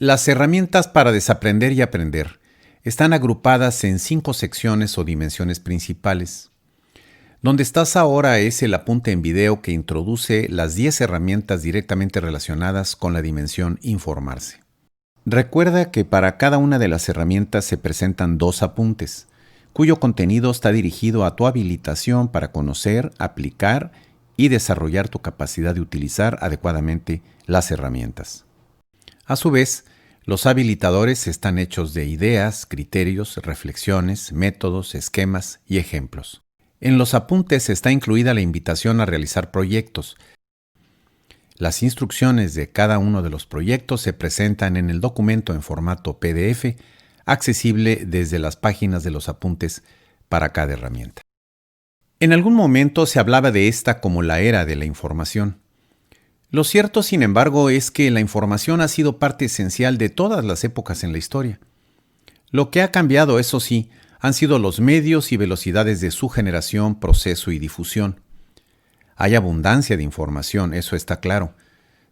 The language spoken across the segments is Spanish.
Las herramientas para desaprender y aprender están agrupadas en 5 secciones o dimensiones principales. Donde estás ahora es el apunte en video que introduce las 10 herramientas directamente relacionadas con la dimensión informarse. Recuerda que para cada una de las herramientas se presentan 2 apuntes, cuyo contenido está dirigido a tu habilitación para conocer, aplicar y desarrollar tu capacidad de utilizar adecuadamente las herramientas. A su vez, los habilitadores están hechos de ideas, criterios, reflexiones, métodos, esquemas y ejemplos. En los apuntes está incluida la invitación a realizar proyectos. Las instrucciones de cada uno de los proyectos se presentan en el documento en formato PDF, accesible desde las páginas de los apuntes para cada herramienta. En algún momento se hablaba de esta como la era de la información. Lo cierto, sin embargo, es que la información ha sido parte esencial de todas las épocas en la historia. Lo que ha cambiado, eso sí, han sido los medios y velocidades de su generación, proceso y difusión. Hay abundancia de información, eso está claro,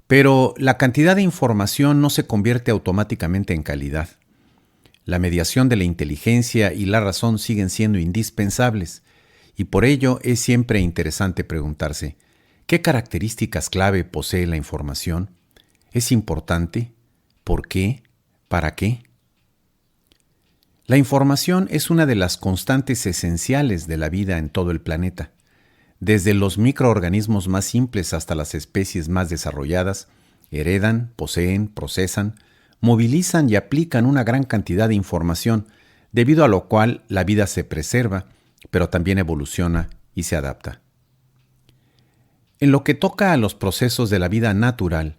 pero la cantidad de información no se convierte automáticamente en calidad. La mediación de la inteligencia y la razón siguen siendo indispensables, y por ello es siempre interesante preguntarse, ¿qué características clave posee la información? ¿Es importante? ¿Por qué? ¿Para qué? La información es una de las constantes esenciales de la vida en todo el planeta. Desde los microorganismos más simples hasta las especies más desarrolladas, heredan, poseen, procesan, movilizan y aplican una gran cantidad de información, debido a lo cual la vida se preserva, pero también evoluciona y se adapta. En lo que toca a los procesos de la vida natural,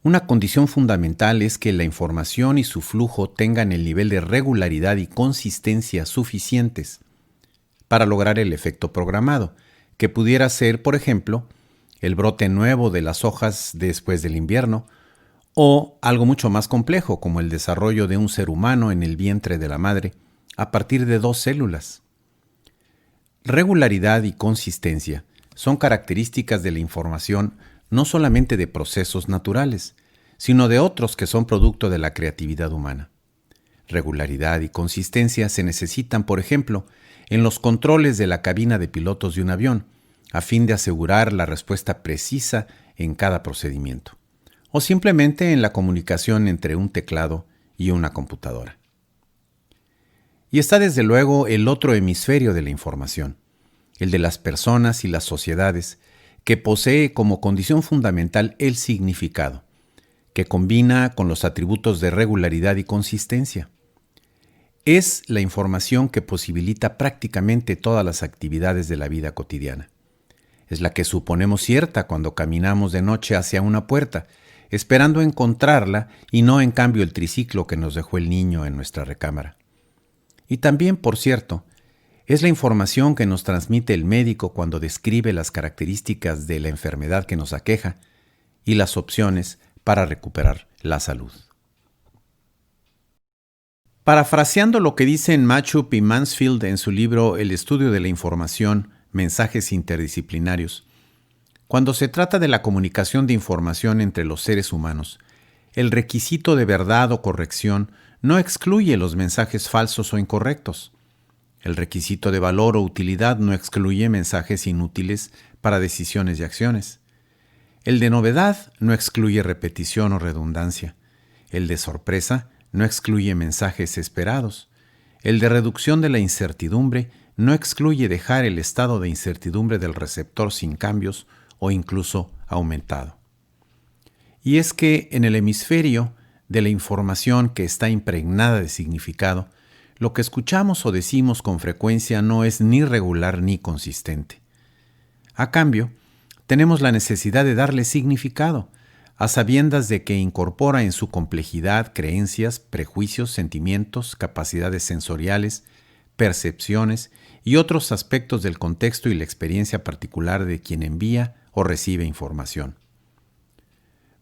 una condición fundamental es que la información y su flujo tengan el nivel de regularidad y consistencia suficientes para lograr el efecto programado, que pudiera ser, por ejemplo, el brote nuevo de las hojas después del invierno, o algo mucho más complejo como el desarrollo de un ser humano en el vientre de la madre a partir de 2 células. Regularidad y consistencia son características de la información no solamente de procesos naturales, sino de otros que son producto de la creatividad humana. Regularidad y consistencia se necesitan, por ejemplo, en los controles de la cabina de pilotos de un avión, a fin de asegurar la respuesta precisa en cada procedimiento, o simplemente en la comunicación entre un teclado y una computadora. Y está desde luego el otro hemisferio de la información, el de las personas y las sociedades, que posee como condición fundamental el significado, que combina con los atributos de regularidad y consistencia. Es la información que posibilita prácticamente todas las actividades de la vida cotidiana. Es la que suponemos cierta cuando caminamos de noche hacia una puerta, esperando encontrarla y no en cambio el triciclo que nos dejó el niño en nuestra recámara. Y también, por cierto, es la información que nos transmite el médico cuando describe las características de la enfermedad que nos aqueja y las opciones para recuperar la salud. Parafraseando lo que dicen Machup y Mansfield en su libro El estudio de la información, mensajes interdisciplinarios, cuando se trata de la comunicación de información entre los seres humanos, el requisito de verdad o corrección no excluye los mensajes falsos o incorrectos. El requisito de valor o utilidad no excluye mensajes inútiles para decisiones y acciones. El de novedad no excluye repetición o redundancia. El de sorpresa no excluye mensajes esperados. El de reducción de la incertidumbre no excluye dejar el estado de incertidumbre del receptor sin cambios o incluso aumentado. Y es que en el hemisferio de la información que está impregnada de significado, lo que escuchamos o decimos con frecuencia no es ni regular ni consistente. A cambio, tenemos la necesidad de darle significado, a sabiendas de que incorpora en su complejidad creencias, prejuicios, sentimientos, capacidades sensoriales, percepciones y otros aspectos del contexto y la experiencia particular de quien envía o recibe información.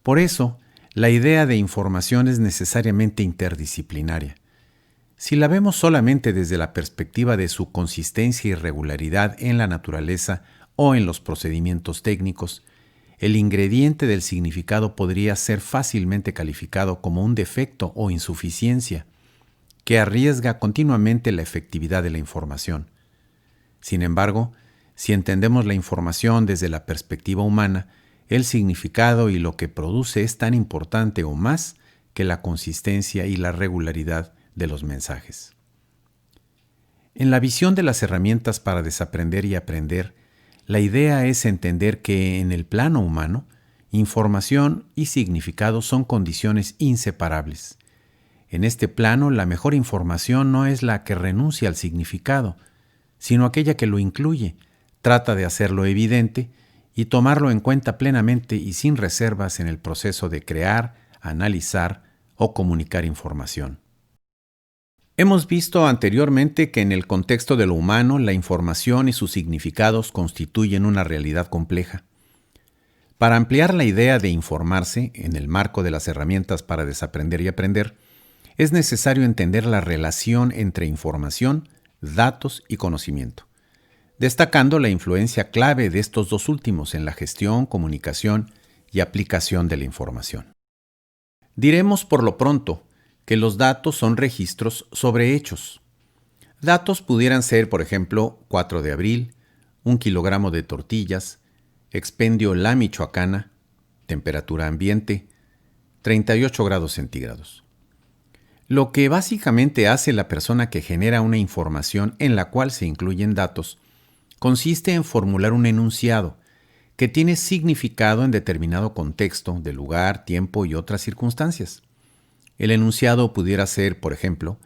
Por eso, la idea de información es necesariamente interdisciplinaria. Si la vemos solamente desde la perspectiva de su consistencia y regularidad en la naturaleza o en los procedimientos técnicos, el ingrediente del significado podría ser fácilmente calificado como un defecto o insuficiencia, que arriesga continuamente la efectividad de la información. Sin embargo, si entendemos la información desde la perspectiva humana, el significado y lo que produce es tan importante o más que la consistencia y la regularidad de los mensajes. En la visión de las herramientas para desaprender y aprender, la idea es entender que en el plano humano, información y significado son condiciones inseparables. En este plano, la mejor información no es la que renuncia al significado, sino aquella que lo incluye, trata de hacerlo evidente y tomarlo en cuenta plenamente y sin reservas en el proceso de crear, analizar o comunicar información. Hemos visto anteriormente que en el contexto de lo humano, la información y sus significados constituyen una realidad compleja. Para ampliar la idea de informarse en el marco de las herramientas para desaprender y aprender, es necesario entender la relación entre información, datos y conocimiento, destacando la influencia clave de estos dos últimos en la gestión, comunicación y aplicación de la información. Diremos por lo pronto que los datos son registros sobre hechos. Datos pudieran ser, por ejemplo, 4 de abril, 1 kilogramo de tortillas, expendio La Michoacana, temperatura ambiente, 38 grados centígrados. Lo que básicamente hace la persona que genera una información en la cual se incluyen datos consiste en formular un enunciado que tiene significado en determinado contexto de lugar, tiempo y otras circunstancias. El enunciado pudiera ser, por ejemplo,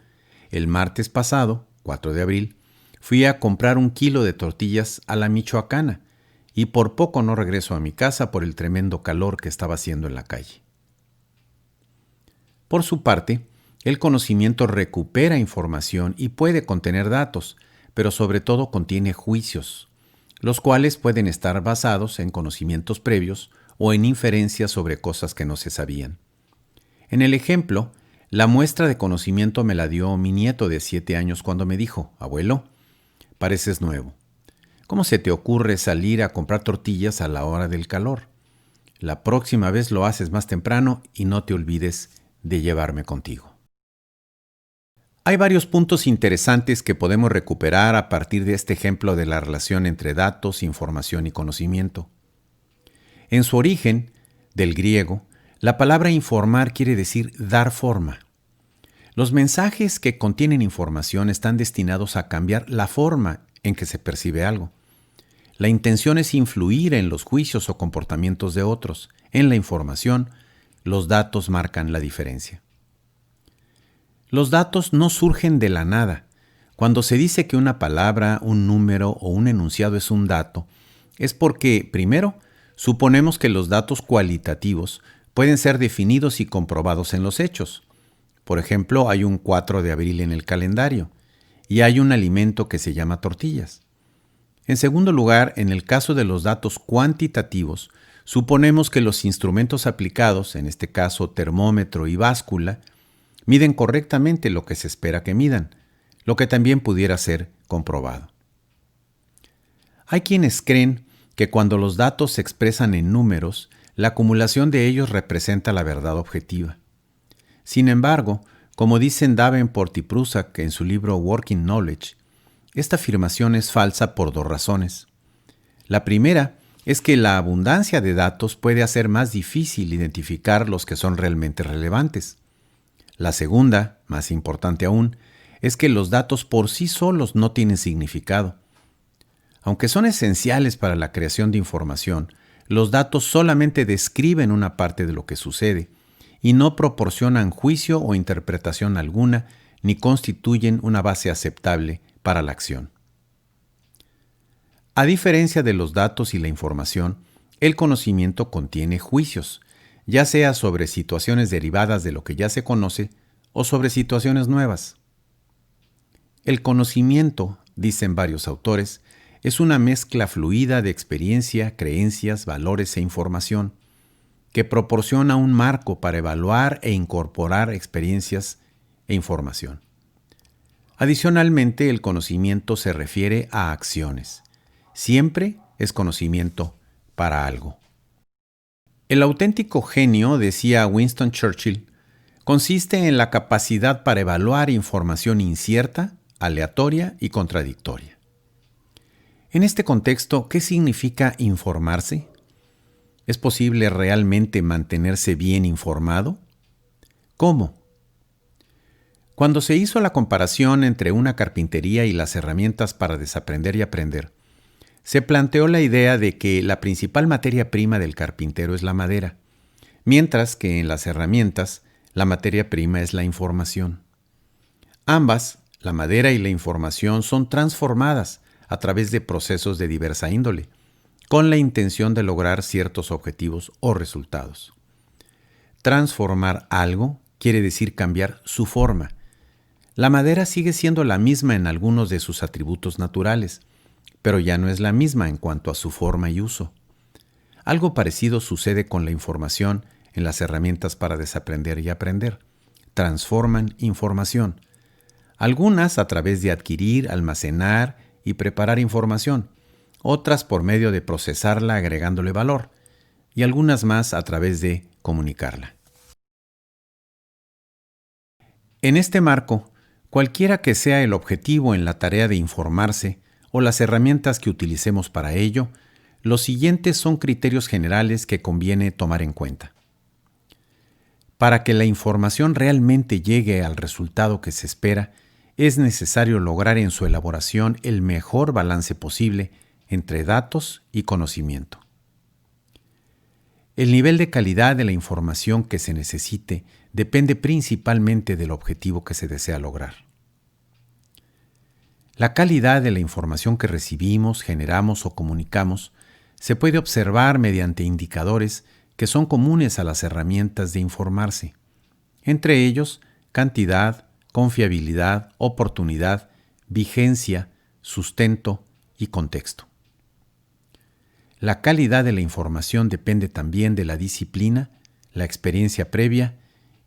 el martes pasado, 4 de abril, fui a comprar 1 kilo de tortillas a La Michoacana y por poco no regreso a mi casa por el tremendo calor que estaba haciendo en la calle. Por su parte, el conocimiento recupera información y puede contener datos, pero sobre todo contiene juicios, los cuales pueden estar basados en conocimientos previos o en inferencias sobre cosas que no se sabían. En el ejemplo, la muestra de conocimiento me la dio mi nieto de 7 años cuando me dijo: «Abuelo, pareces nuevo. ¿Cómo se te ocurre salir a comprar tortillas a la hora del calor? La próxima vez lo haces más temprano y no te olvides de llevarme contigo». Hay varios puntos interesantes que podemos recuperar a partir de este ejemplo de la relación entre datos, información y conocimiento. En su origen, del griego, la palabra informar quiere decir dar forma. Los mensajes que contienen información están destinados a cambiar la forma en que se percibe algo. La intención es influir en los juicios o comportamientos de otros. En la información, los datos marcan la diferencia. Los datos no surgen de la nada. Cuando se dice que una palabra, un número o un enunciado es un dato, es porque, primero, suponemos que los datos cualitativos pueden ser definidos y comprobados en los hechos. Por ejemplo, hay un 4 de abril en el calendario y hay un alimento que se llama tortillas. En segundo lugar, en el caso de los datos cuantitativos, suponemos que los instrumentos aplicados, en este caso termómetro y báscula, miden correctamente lo que se espera que midan, lo que también pudiera ser comprobado. Hay quienes creen que cuando los datos se expresan en números, la acumulación de ellos representa la verdad objetiva. Sin embargo, como dicen Davenport y Prusak en su libro Working Knowledge, esta afirmación es falsa por dos razones. La primera es que la abundancia de datos puede hacer más difícil identificar los que son realmente relevantes. La segunda, más importante aún, es que los datos por sí solos no tienen significado. Aunque son esenciales para la creación de información, los datos solamente describen una parte de lo que sucede y no proporcionan juicio o interpretación alguna ni constituyen una base aceptable para la acción. A diferencia de los datos y la información, el conocimiento contiene juicios, ya sea sobre situaciones derivadas de lo que ya se conoce o sobre situaciones nuevas. El conocimiento, dicen varios autores, es una mezcla fluida de experiencia, creencias, valores e información, que proporciona un marco para evaluar e incorporar experiencias e información. Adicionalmente, el conocimiento se refiere a acciones. Siempre es conocimiento para algo. El auténtico genio, decía Winston Churchill, consiste en la capacidad para evaluar información incierta, aleatoria y contradictoria. En este contexto, ¿qué significa informarse? ¿Es posible realmente mantenerse bien informado? ¿Cómo? Cuando se hizo la comparación entre una carpintería y las herramientas para desaprender y aprender, se planteó la idea de que la principal materia prima del carpintero es la madera, mientras que en las herramientas la materia prima es la información. Ambas, la madera y la información, son transformadas a través de procesos de diversa índole, con la intención de lograr ciertos objetivos o resultados. Transformar algo quiere decir cambiar su forma. La madera sigue siendo la misma en algunos de sus atributos naturales, pero ya no es la misma en cuanto a su forma y uso. Algo parecido sucede con la información en las herramientas para desaprender y aprender. Transforman información. Algunas a través de adquirir, almacenar y preparar información, otras por medio de procesarla agregándole valor, y algunas más a través de comunicarla. En este marco, cualquiera que sea el objetivo en la tarea de informarse o las herramientas que utilicemos para ello, los siguientes son criterios generales que conviene tomar en cuenta. Para que la información realmente llegue al resultado que se espera, es necesario lograr en su elaboración el mejor balance posible entre datos y conocimiento. El nivel de calidad de la información que se necesite depende principalmente del objetivo que se desea lograr. La calidad de la información que recibimos, generamos o comunicamos se puede observar mediante indicadores que son comunes a las herramientas de informarse, entre ellos cantidad, confiabilidad, oportunidad, vigencia, sustento y contexto. La calidad de la información depende también de la disciplina, la experiencia previa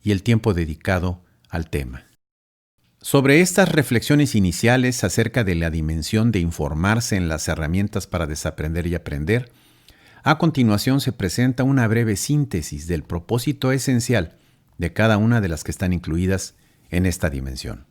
y el tiempo dedicado al tema. Sobre estas reflexiones iniciales acerca de la dimensión de informarse en las herramientas para desaprender y aprender, a continuación se presenta una breve síntesis del propósito esencial de cada una de las que están incluidas en esta dimensión.